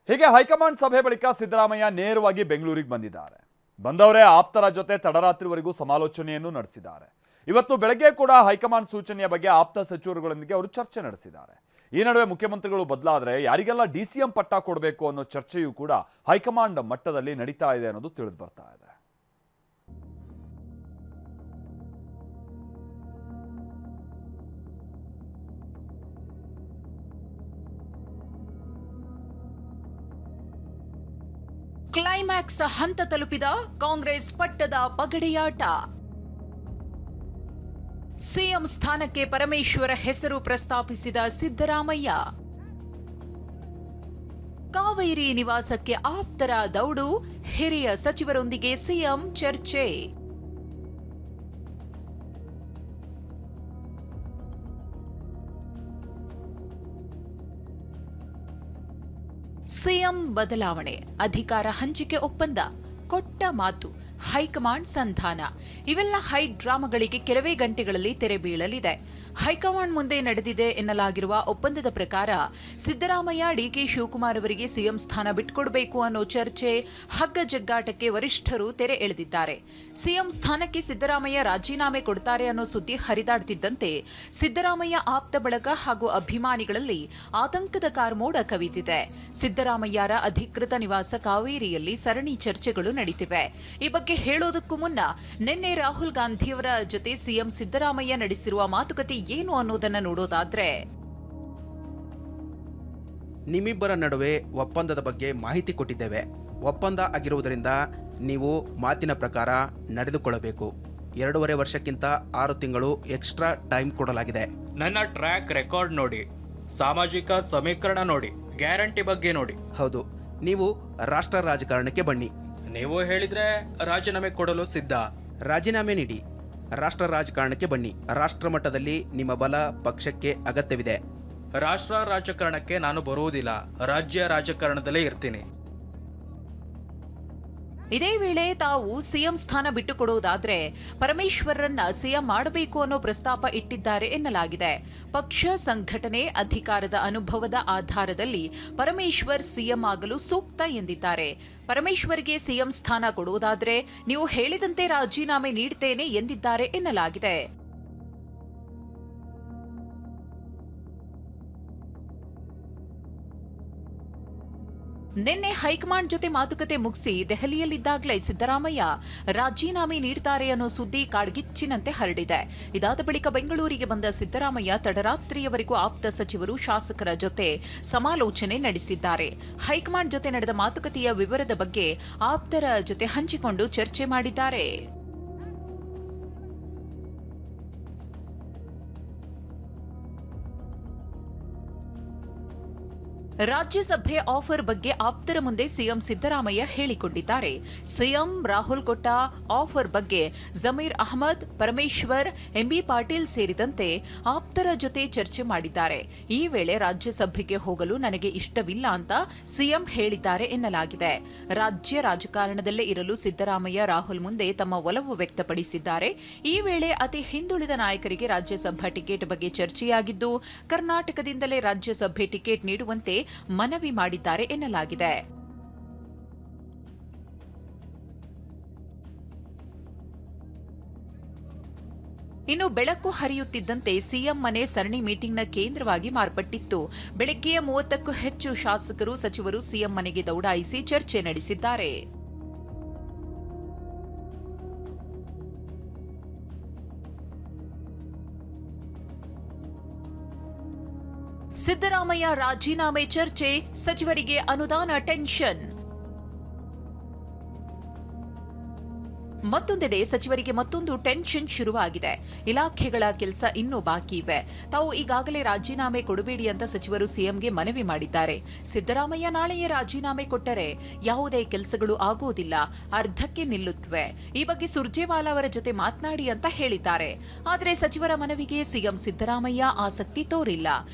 ಹೀಗೆ ಹೈಕಮಾಂಡ್ ಸಭೆ ಬಳಿಕ ಸಿದ್ದರಾಮಯ್ಯ ನೇರವಾಗಿ ಬೆಂಗಳೂರಿಗೆ ಬಂದಿದ್ದಾರೆ. ಬಂದವರೇ ಆಪ್ತರ ಜೊತೆ ತಡರಾತ್ರಿವರೆಗೂ ಸಮಾಲೋಚನೆಯನ್ನು ನಡೆಸಿದ್ದಾರೆ. ಇವತ್ತು ಬೆಳಗ್ಗೆ ಕೂಡ ಹೈಕಮಾಂಡ್ ಸೂಚನೆಯ ಬಗ್ಗೆ ಆಪ್ತ ಸಚಿವರುಗಳೊಂದಿಗೆ ಅವರು ಚರ್ಚೆ ನಡೆಸಿದ್ದಾರೆ. ಈ ನಡುವೆ ಮುಖ್ಯಮಂತ್ರಿಗಳು ಬದಲಾದರೆ ಯಾರಿಗೆಲ್ಲ ಡಿಸಿಎಂ ಪಟ್ಟ ಕೊಡಬೇಕು ಅನ್ನೋ ಚರ್ಚೆಯೂ ಕೂಡ ಹೈಕಮಾಂಡ್ ಮಟ್ಟದಲ್ಲಿ ನಡೀತಾ ಇದೆ ಅನ್ನೋದು ತಿಳಿದು ಬರ್ತಾ ಇದೆ. ಕ್ಲೈಮ್ಯಾಕ್ಸ್ ಹಂತ ತಲುಪಿದ ಕಾಂಗ್ರೆಸ್ ಪಟ್ಟದ ಪಗಡೆಯಾಟ. ಸಿಎಂ ಸ್ಥಾನಕ್ಕೆ ಪರಮೇಶ್ವರ ಹೆಸರು ಪ್ರಸ್ತಾಪಿಸಿದ ಸಿದ್ದರಾಮಯ್ಯ. ಕಾವೇರಿ ನಿವಾಸಕ್ಕೆ ಆಪ್ತರ ದೌಡು, ಹಿರಿಯ ಸಚಿವರೊಂದಿಗೆ ಸಿಎಂ ಚರ್ಚೆ. ಸಿಎಂ ಬದಲಾವಣೆ, ಅಧಿಕಾರ ಹಂಚಿಕೆ ಒಪ್ಪಂದ, ಕೊಟ್ಟ ಮಾತು, ಹೈಕಮಾಂಡ್ ಸಂಧಾನ ಇವೆಲ್ಲ ಹೈ ಡ್ರಾಮಾಗಳಿಗೆ ಕೆಲವೇ ಗಂಟೆಗಳಲ್ಲಿ ತೆರೆ ಬೀಳಲಿದೆ. ಹೈಕಮಾಂಡ್ ಮುಂದೆ ನಡೆದಿದೆ ಎನ್ನಲಾಗಿರುವ ಒಪ್ಪಂದದ ಪ್ರಕಾರ ಸಿದ್ದರಾಮಯ್ಯ ಡಿಕೆ ಶಿವಕುಮಾರ್ ಅವರಿಗೆ ಸಿಎಂ ಸ್ಥಾನ ಬಿಟ್ಕೊಡ್ಬೇಕು ಅನ್ನೋ ಚರ್ಚೆ ಹಗ್ಗ ಜಗ್ಗಾಟಕ್ಕೆ ವರಿಷ್ಠರು ತೆರೆ ಎಳೆದಿದ್ದಾರೆ. ಸಿಎಂ ಸ್ಥಾನಕ್ಕೆ ಸಿದ್ದರಾಮಯ್ಯ ರಾಜೀನಾಮೆ ಕೊಡ್ತಾರೆ ಅನ್ನೋ ಸುದ್ದಿ ಹರಿದಾಡ್ತಿದ್ದಂತೆ ಸಿದ್ದರಾಮಯ್ಯ ಆಪ್ತ ಬಳಗ ಹಾಗೂ ಅಭಿಮಾನಿಗಳಲ್ಲಿ ಆತಂಕದ ಕಾರ್ಮೋಡ ಕವಿದಿದೆ. ಸಿದ್ದರಾಮಯ್ಯರ ಅಧಿಕೃತ ನಿವಾಸ ಕಾವೇರಿಯಲ್ಲಿ ಸರಣಿ ಚರ್ಚೆಗಳು ನಡೀತಿವೆ. ಈ ಬಗ್ಗೆ ಹೇಳೋದಕ್ಕೂ ಮುನ್ನ ನಿನ್ನೆ ರಾಹುಲ್ ಗಾಂಧಿಯವರ ಜೊತೆ ಸಿಎಂ ಸಿದ್ದರಾಮಯ್ಯ ನಡೆಸಿರುವ ಮಾತುಕತೆ ಏನು ಅನ್ನೋದನ್ನ ನೋಡೋದಾದ್ರೆ, ನಿಮ್ಮಿಬ್ಬರ ನಡುವೆ ಒಪ್ಪಂದದ ಬಗ್ಗೆ ಮಾಹಿತಿ ಕೊಟ್ಟಿದ್ದೇವೆ. ಒಪ್ಪಂದ ಆಗಿರುವುದರಿಂದ ನೀವು ಮಾತಿನ ಪ್ರಕಾರ ನಡೆದುಕೊಳ್ಳಬೇಕು. 2.5 ವರ್ಷಕ್ಕಿಂತ 6 ತಿಂಗಳು ಎಕ್ಸ್ಟ್ರಾ ಟೈಮ್ ಕೊಡಲಾಗಿದೆ. ನನ್ನ ಟ್ರ್ಯಾಕ್ ರೆಕಾರ್ಡ್ ನೋಡಿ, ಸಾಮಾಜಿಕ ಸಮೀಕರಣ ನೋಡಿ, ಗ್ಯಾರಂಟಿ ಬಗ್ಗೆ ನೋಡಿ. ಹೌದು, ನೀವು ರಾಷ್ಟ್ರ ರಾಜಕಾರಣಕ್ಕೆ ಬನ್ನಿ. ನೀವು ಹೇಳಿದ್ರೆ ರಾಜೀನಾಮೆ ಕೊಡಲು ಸಿದ್ಧ. ರಾಜೀನಾಮೆ ನೀಡಿ, ರಾಷ್ಟ್ರ ರಾಜಕಾರಣಕ್ಕೆ ಬನ್ನಿ. ರಾಷ್ಟ್ರ ಮಟ್ಟದಲ್ಲಿ ನಿಮ್ಮ ಬಲ ಪಕ್ಷಕ್ಕೆ ಅಗತ್ಯವಿದೆ. ರಾಷ್ಟ್ರ ರಾಜಕಾರಣಕ್ಕೆ ನಾನು ಬರುವುದಿಲ್ಲ, ರಾಜ್ಯ ರಾಜಕಾರಣದಲ್ಲೇ ಇರ್ತೀನಿ. ಇದೇ ವೇಳೆ ತಾವು ಸಿಎಂ ಸ್ಥಾನ ಬಿಟ್ಟುಕೊಡುವುದಾದ್ರೆ ಪರಮೇಶ್ವರರನ್ನ ಸಿಎಂ ಮಾಡಬೇಕು ಅನ್ನೋ ಪ್ರಸ್ತಾಪ ಇಟ್ಟಿದ್ದಾರೆ ಎನ್ನಲಾಗಿದೆ. ಪಕ್ಷ ಸಂಘಟನೆ, ಅಧಿಕಾರದ ಅನುಭವದ ಆಧಾರದಲ್ಲಿ ಪರಮೇಶ್ವರ್ ಸಿಎಂ ಆಗಲು ಸೂಕ್ತ ಎಂದಿದ್ದಾರೆ. ಪರಮೇಶ್ವರ್ಗೆ ಸಿಎಂ ಸ್ಥಾನ ಕೊಡುವುದಾದ್ರೆ ನೀವು ಹೇಳಿದಂತೆ ರಾಜೀನಾಮೆ ನೀಡುತ್ತೇನೆ ಎಂದಿದ್ದಾರೆ ಎನ್ನಲಾಗಿದೆ. ನಿನ್ನೆ ಹೈಕಮಾಂಡ್ ಜೊತೆ ಮಾತುಕತೆ ಮುಗಿಸಿ ದೆಹಲಿಯಲ್ಲಿದ್ದಾಗಲೇ ಸಿದ್ದರಾಮಯ್ಯ ರಾಜೀನಾಮೆ ನೀಡುತ್ತಾರೆ ಅನ್ನೋ ಸುದ್ದಿ ಕಾಡ್ಗಿಚ್ಚಿನಂತೆ ಹರಡಿದೆ. ಇದಾದ ಬಳಿಕ ಬೆಂಗಳೂರಿಗೆ ಬಂದ ಸಿದ್ದರಾಮಯ್ಯ ತಡರಾತ್ರಿಯವರೆಗೂ ಆಪ್ತ ಸಚಿವರು, ಶಾಸಕರ ಜೊತೆ ಸಮಾಲೋಚನೆ ನಡೆಸಿದ್ದಾರೆ. ಹೈಕಮಾಂಡ್ ಜೊತೆ ನಡೆದ ಮಾತುಕತೆಯ ವಿವರದ ಬಗ್ಗೆ ಆಪ್ತರ ಜೊತೆ ಹಂಚಿಕೊಂಡು ಚರ್ಚೆ ಮಾಡಿದ್ದಾರೆ. ರಾಜ್ಯಸಭೆ ಆಫರ್ ಬಗ್ಗೆ ಆಪ್ತರ ಮುಂದೆ ಸಿಎಂ ಸಿದ್ದರಾಮಯ್ಯ ಹೇಳಿಕೊಂಡಿದ್ದಾರೆ. ಸಿಎಂ ರಾಹುಲ್ ಕೊಟ್ಟ ಆಫರ್ ಬಗ್ಗೆ ಜಮೀರ್ ಅಹಮದ್, ಪರಮೇಶ್ವರ್, ಎಂಬಿ ಪಾಟೀಲ್ ಸೇರಿದಂತೆ ಆಪ್ತರ ಜೊತೆ ಚರ್ಚೆ ಮಾಡಿದ್ದಾರೆ. ಈ ವೇಳೆ ರಾಜ್ಯಸಭೆಗೆ ಹೋಗಲು ನನಗೆ ಇಷ್ಟವಿಲ್ಲ ಅಂತ ಸಿಎಂ ಹೇಳಿದ್ದಾರೆ ಎನ್ನಲಾಗಿದೆ. ರಾಜ್ಯ ರಾಜಕಾರಣದಲ್ಲೇ ಇರಲು ಸಿದ್ದರಾಮಯ್ಯ ರಾಹುಲ್ ಮುಂದೆ ತಮ್ಮ ಒಲವು ವ್ಯಕ್ತಪಡಿಸಿದ್ದಾರೆ. ಈ ವೇಳೆ ಅತಿ ಹಿಂದುಳಿದ ನಾಯಕರಿಗೆ ರಾಜ್ಯಸಭಾ ಟಿಕೆಟ್ ಬಗ್ಗೆ ಚರ್ಚೆಯಾಗಿದ್ದು, ಕರ್ನಾಟಕದಿಂದಲೇ ರಾಜ್ಯಸಭೆ ಟಿಕೆಟ್ ನೀಡುವಂತೆ ಮನವಿ ಮಾಡಿದ್ದಾರೆ ಎನ್ನಲಾಗಿದೆ. ಇನ್ನು ಬೆಳಕು ಹರಿಯುತ್ತಿದ್ದಂತೆ ಸಿಎಂ ಮನೆ ಸರಣಿ ಮೀಟಿಂಗ್ನ ಕೇಂದ್ರವಾಗಿ ಮಾರ್ಪಟ್ಟಿತ್ತು. ಬೆಳಗ್ಗೆ 30ಕ್ಕೂ ಹೆಚ್ಚು ಶಾಸಕರು, ಸಚಿವರು ಸಿಎಂ ಮನೆಗೆ ದೌಡಾಯಿಸಿ ಚರ್ಚೆ ನಡೆಸಿದ್ದಾರೆ. ಸಿದ್ದರಾಮಯ್ಯ ರಾಜೀನಾಮೆ ಚರ್ಚೆ, ಸಚಿವರಿಗೆ ಅನುದಾನ ಟೆನ್ಷನ್. ಮತ್ತೊಂದೆಡೆ ಸಚಿವರಿಗೆ ಮತ್ತೊಂದು ಟೆನ್ಷನ್ ಶುರುವಾಗಿದೆ. ಇಲಾಖೆಗಳ ಕೆಲಸ ಇನ್ನೂ ಬಾಕಿ ಇವೆ. ತಾವು ಈಗಾಗಲೇ ರಾಜೀನಾಮೆ ಕೊಡಬೇಡಿ ಅಂತ ಸಚಿವರು ಸಿಎಂಗೆ ಮನವಿ ಮಾಡಿದ್ದಾರೆ. ಸಿದ್ದರಾಮಯ್ಯ ನಾಳೆಯೇ ರಾಜೀನಾಮೆ ಕೊಟ್ಟರೆ ಯಾವುದೇ ಕೆಲಸಗಳು ಆಗುವುದಿಲ್ಲ, ಅರ್ಧಕ್ಕೆ ನಿಲ್ಲುತ್ತವೆ. ಈ ಬಗ್ಗೆ ಸುರ್ಜೇವಾಲಾ ಅವರ ಜೊತೆ ಮಾತನಾಡಿ ಅಂತ ಹೇಳಿದ್ದಾರೆ. ಆದರೆ ಸಚಿವರ ಮನವಿಗೆ ಸಿಎಂ ಸಿದ್ದರಾಮಯ್ಯ ಆಸಕ್ತಿ ತೋರಿಲ್ಲ.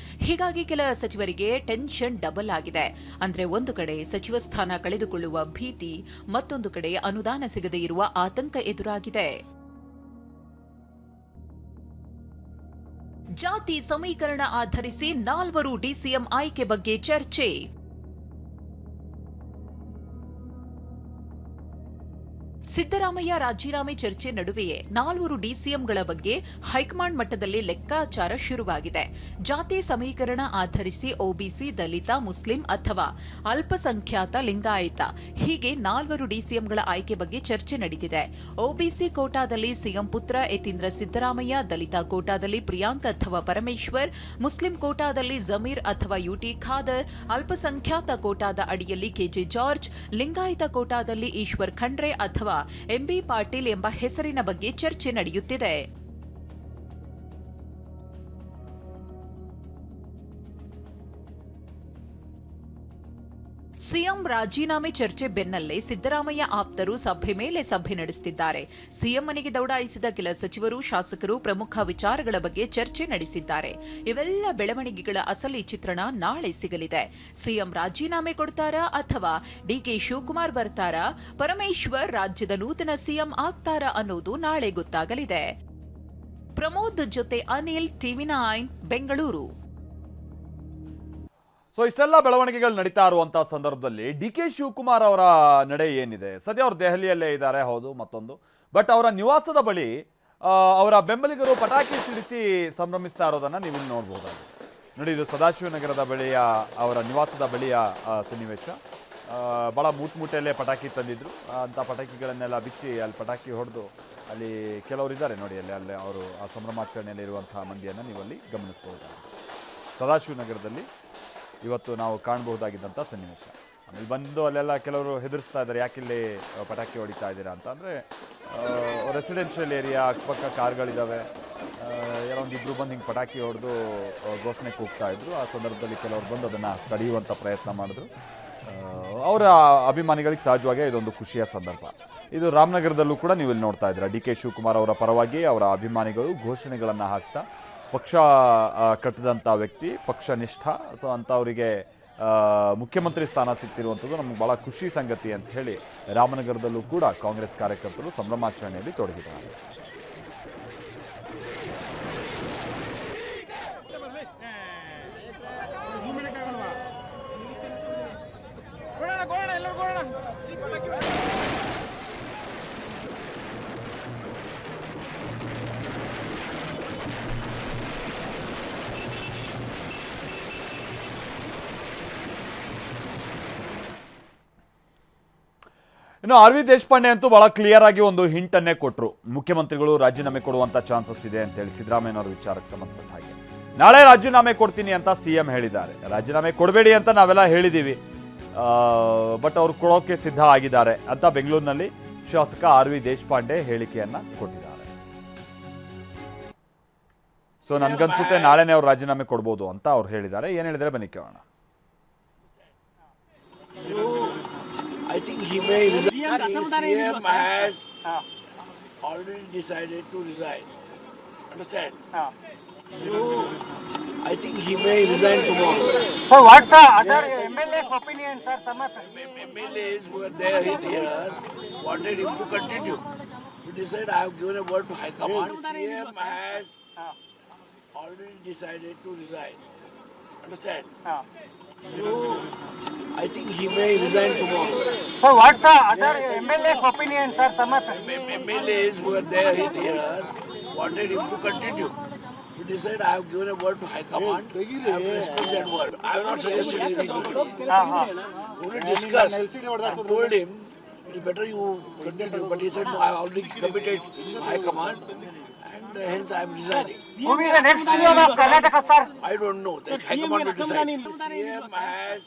ಹೀಗಾಗಿ ಕೆಲ ಸಚಿವರಿಗೆ ಟೆನ್ಷನ್ ಡಬಲ್ ಆಗಿದೆ. ಅಂದ್ರೆ ಒಂದು ಕಡೆ ಸಚಿವ ಸ್ಥಾನ ಕಳೆದುಕೊಳ್ಳುವ ಭೀತಿ, ಮತ್ತೊಂದು ಕಡೆ ಅನುದಾನ ಸಿಗದೇ ಇರುವ ಆತಂಕ ಎದುರಾಗಿದೆ. ಜಾತಿ ಸಮೀಕರಣ ಆಧರಿಸಿ 4 ಡಿಸಿಎಂ ಆಯ್ಕೆ ಬಗ್ಗೆ ಚರ್ಚೆ. ಸಿದ್ದರಾಮಯ್ಯ ರಾಜೀನಾಮೆ ಚರ್ಚೆ ನಡುವೆಯೇ 4 ಡಿಸಿಎಂಗಳ ಬಗ್ಗೆ ಹೈಕಮಾಂಡ್ ಮಟ್ಟದಲ್ಲಿ ಲೆಕ್ಕಾಚಾರ ಶುರುವಾಗಿದೆ. ಜಾತಿ ಸಮೀಕರಣ ಆಧರಿಸಿ ಒಬಿಸಿ, ದಲಿತ, ಮುಸ್ಲಿಂ ಅಥವಾ ಅಲ್ಪಸಂಖ್ಯಾತ, ಲಿಂಗಾಯತ ಹೀಗೆ 4 ಡಿಸಿಎಂಗಳ ಆಯ್ಕೆ ಬಗ್ಗೆ ಚರ್ಚೆ ನಡೆದಿದೆ. ಒಬಿಸಿ ಕೋಟಾದಲ್ಲಿ ಸಿಎಂ ಪುತ್ರ ಯತೀಂದ್ರ ಸಿದ್ದರಾಮಯ್ಯ, ದಲಿತ ಕೋಟಾದಲ್ಲಿ ಪ್ರಿಯಾಂಕ್ ಅಥವಾ ಪರಮೇಶ್ವರ್, ಮುಸ್ಲಿಂ ಕೋಟಾದಲ್ಲಿ ಜಮೀರ್ ಅಥವಾ ಯುಟಿ ಖಾದರ್, ಅಲ್ಪಸಂಖ್ಯಾತ ಕೋಟಾದ ಅಡಿಯಲ್ಲಿ ಕೆಜೆ ಜಾರ್ಜ್, ಲಿಂಗಾಯತ ಕೋಟಾದಲ್ಲಿ ಈಶ್ವರ್ ಖಂಡ್ರೆ ಅಥವಾ ಎಂಬಿ ಪಾಟೀಲ್ ಎಂಬ ಹೆಸರಿನ ಬಗ್ಗೆ ಚರ್ಚೆ ನಡೆಯುತ್ತಿದೆ. ಸಿಎಂ ರಾಜೀನಾಮೆ ಚರ್ಚೆ ಬೆನ್ನಲ್ಲೇ ಸಿದ್ದರಾಮಯ್ಯ ಆಪ್ತರು ಸಭೆ ಮೇಲೆ ಸಭೆ ನಡೆಸುತ್ತಿದ್ದಾರೆ. ಸಿಎಂ ಮನೆಗೆ ದೌಡಾಯಿಸಿದ ಕೆಲ ಸಚಿವರು, ಶಾಸಕರು ಪ್ರಮುಖ ವಿಚಾರಗಳ ಬಗ್ಗೆ ಚರ್ಚೆ ನಡೆಸಿದ್ದಾರೆ. ಇವೆಲ್ಲ ಬೆಳವಣಿಗೆಗಳ ಅಸಲಿ ಚಿತ್ರಣ ನಾಳೆ ಸಿಗಲಿದೆ. ಸಿಎಂ ರಾಜೀನಾಮೆ ಕೊಡ್ತಾರಾ ಅಥವಾ ಡಿಕೆ ಶಿವಕುಮಾರ್ ಬರ್ತಾರಾ, ಪರಮೇಶ್ವರ್ ರಾಜ್ಯದ ನೂತನ ಸಿಎಂ ಆಗ್ತಾರಾ ಅನ್ನೋದು ನಾಳೆ ಗೊತ್ತಾಗಲಿದೆ. ಪ್ರಮೋದ್ ಜೊತೆ ಅನಿಲ್, ಟಿವಿ9 ಬೆಂಗಳೂರು. ಸೊ ಇಷ್ಟೆಲ್ಲ ಬೆಳವಣಿಗೆಗಳು ನಡೀತಾ ಇರುವಂತಹ ಸಂದರ್ಭದಲ್ಲಿ ಡಿ ಕೆ ಶಿವಕುಮಾರ್ ಅವರ ನಡೆ ಏನಿದೆ? ಸದ್ಯ ಅವರು ದೆಹಲಿಯಲ್ಲೇ ಇದ್ದಾರೆ, ಹೌದು, ಮತ್ತೊಂದು. ಬಟ್ ಅವರ ನಿವಾಸದ ಬಳಿ ಅವರ ಬೆಂಬಲಿಗರು ಪಟಾಕಿ ಸಿಡಿಸಿ ಸಂಭ್ರಮಿಸ್ತಾ ಇರೋದನ್ನ ನೀವು ನೋಡಬಹುದಾಗಿದೆ. ನೋಡಿ, ಇದು ಸದಾಶಿವನಗರದ ಬಳಿಯ ಅವರ ನಿವಾಸದ ಬಳಿಯ ಸನ್ನಿವೇಶ. ಭಾಳ ಮೂಟೆಯಲ್ಲೇ ಪಟಾಕಿ ತಂದಿದ್ರು. ಅಂಥ ಪಟಾಕಿಗಳನ್ನೆಲ್ಲ ಬಿಚ್ಚಿ ಅಲ್ಲಿ ಪಟಾಕಿ ಹೊಡೆದು ಅಲ್ಲಿ ಕೆಲವರು ಇದ್ದಾರೆ ನೋಡಿ, ಅಲ್ಲಿ ಅವರು ಆ ಸಂಭ್ರಮಾಚರಣೆಯಲ್ಲಿ ಇರುವಂತಹ ಮಂದಿಯನ್ನು ನೀವು ಅಲ್ಲಿ ಗಮನಿಸಬಹುದಾಗಿದೆ. ಸದಾಶಿವನಗರದಲ್ಲಿ ಇವತ್ತು ನಾವು ಕಾಣಬಹುದಾಗಿದ್ದಂಥ ಸನ್ನಿವೇಶ. ಆಮೇಲೆ ಬಂದು ಅಲ್ಲೆಲ್ಲ ಕೆಲವರು ಹೆದರಿಸ್ತಾ ಇದ್ದಾರೆ, ಯಾಕಿಲ್ಲಿ ಪಟಾಕಿ ಹೊಡಿತಾ ಇದ್ದೀರಾ ಅಂತ. ಅಂದರೆ ರೆಸಿಡೆನ್ಷಿಯಲ್ ಏರಿಯಾ, ಅಕ್ಕಪಕ್ಕ ಕಾರ್ಗಳಿದ್ದಾವೆ. ಏನೋ ಒಂದು ಇಬ್ಬರು ಬಂದು ಹಿಂಗೆ ಪಟಾಕಿ ಹೊಡೆದು ಘೋಷಣೆ ಕೂಗ್ತಾ ಇದ್ರು. ಆ ಸಂದರ್ಭದಲ್ಲಿ ಕೆಲವರು ಬಂದು ಅದನ್ನು ತಡೆಯುವಂಥ ಪ್ರಯತ್ನ ಮಾಡಿದ್ರು. ಅವರ ಅಭಿಮಾನಿಗಳಿಗೆ ಸಹಜವಾಗಿ ಇದೊಂದು ಖುಷಿಯ ಸಂದರ್ಭ. ಇದು ರಾಮನಗರದಲ್ಲೂ ಕೂಡ ನೀವು ಇಲ್ಲಿ ನೋಡ್ತಾ ಇದ್ದೀರಾ. ಡಿ ಕೆ ಶಿವಕುಮಾರ್ ಅವರ ಪರವಾಗಿ ಅವರ ಅಭಿಮಾನಿಗಳು ಘೋಷಣೆಗಳನ್ನು ಹಾಕ್ತಾ, ಪಕ್ಷ ಕಟ್ಟಿದಂಥ ವ್ಯಕ್ತಿ, ಪಕ್ಷನಿಷ್ಠ, ಸೊ ಅಂಥವರಿಗೆ ಮುಖ್ಯಮಂತ್ರಿ ಸ್ಥಾನ ಸಿಗ್ತಿರುವಂಥದ್ದು ನಮ್ಗೆ ಭಾಳ ಖುಷಿ ಸಂಗತಿ ಅಂತ ಹೇಳಿ ರಾಮನಗರದಲ್ಲೂ ಕೂಡ ಕಾಂಗ್ರೆಸ್ ಕಾರ್ಯಕರ್ತರು ಸಂಭ್ರಮಾಚರಣೆಯಲ್ಲಿ ತೊಡಗಿದ್ದಾರೆ. ಇನ್ನು ಆರ್ ವಿ ದೇಶಪಾಂಡೆ ಅಂತೂ ಬಹಳ ಕ್ಲಿಯರ್ ಆಗಿ ಒಂದು ಹಿಂಟ್ ಅನ್ನೇ ಕೊಟ್ಟರು. ಮುಖ್ಯಮಂತ್ರಿಗಳು ರಾಜೀನಾಮೆ ಕೊಡುವಂತ ಚಾನ್ಸಸ್ ಇದೆ ಅಂತ ಹೇಳಿ ಸಿದ್ದರಾಮಯ್ಯನವರ ವಿಚಾರಕ್ಕೆ ಸಂಬಂಧಪಟ್ಟ ಹಾಗೆ ನಾಳೆ ರಾಜೀನಾಮೆ ಕೊಡ್ತೀನಿ ಅಂತ ಸಿಎಂ ಹೇಳಿದ್ದಾರೆ. ರಾಜೀನಾಮೆ ಕೊಡಬೇಡಿ ಅಂತ ನಾವೆಲ್ಲ ಹೇಳಿದ್ದೀವಿ, ಬಟ್ ಅವ್ರು ಕೊಡೋಕೆ ಸಿದ್ಧ ಆಗಿದ್ದಾರೆ ಅಂತ ಬೆಂಗಳೂರಿನಲ್ಲಿ ಶಾಸಕ ಆರ್ ವಿ ದೇಶಪಾಂಡೆ ಹೇಳಿಕೆಯನ್ನ ಕೊಟ್ಟಿದ್ದಾರೆ. ಸೊ ನನ್ಗನ್ಸುತ್ತೆ ನಾಳೆನೇ ಅವ್ರು ರಾಜೀನಾಮೆ ಕೊಡ್ಬೋದು ಅಂತ ಅವ್ರು ಹೇಳಿದ್ದಾರೆ. ಏನ್ ಹೇಳಿದರೆ ಬನ್ನಿ ಕೇಳೋಣ. I think he may resign. CM has already decided to resign. Understand? So I think he may resign tomorrow. So what's the other MLA's opinion, sir? Some MLAs who were there here wanted him to continue. He decided, I have given a word to High Command. CM has already decided to resign. Understand? So I think he may resign tomorrow. So what's the other MLA's opinion, sir? Some MLAs who were there here wanted him to continue. He decided, I have given a word to High Command. I have to respect that word. I have not suggested anything to him. Only discussed. I told him it is better you continue, but he said no, I have already committed to High Command, and hence I am resigning. who is the next CEO of Karnataka, sir? I don't know. The High Command will decide. CM has